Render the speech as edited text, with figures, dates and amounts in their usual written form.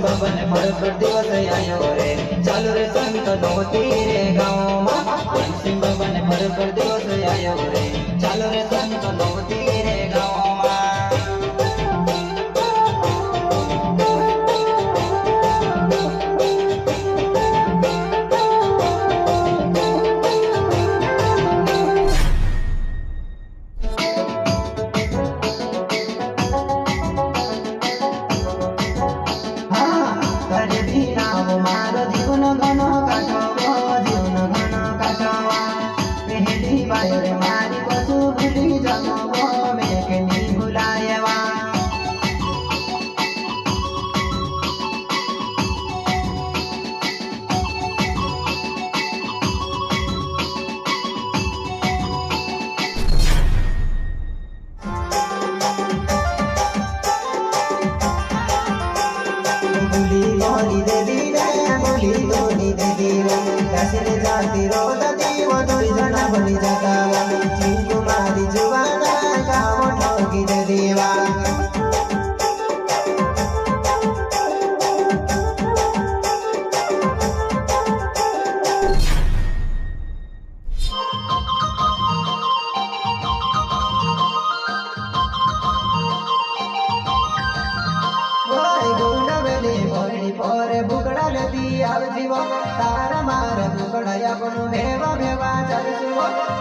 बाबा ने पर दिवस आयो रे चालू रे संत नोती रे गाँव में सिंह बाबा ने पर दिवस आयो रे चालू रे संत नोती रे गाँव मारी पशु भूली जगो में के नी भुलाएवा भूली मोनी देवी रे भूली मोनी देवी रे कैसे जाती रोता दीव तोरी जना बनी जगावा चिंकू मारी जुबाना गाँव ठोकी दे दीवा परे बुकड़ा लेती आव जीव तारा मार बुकड़ा या कोनो भेवा भेवा चल सुव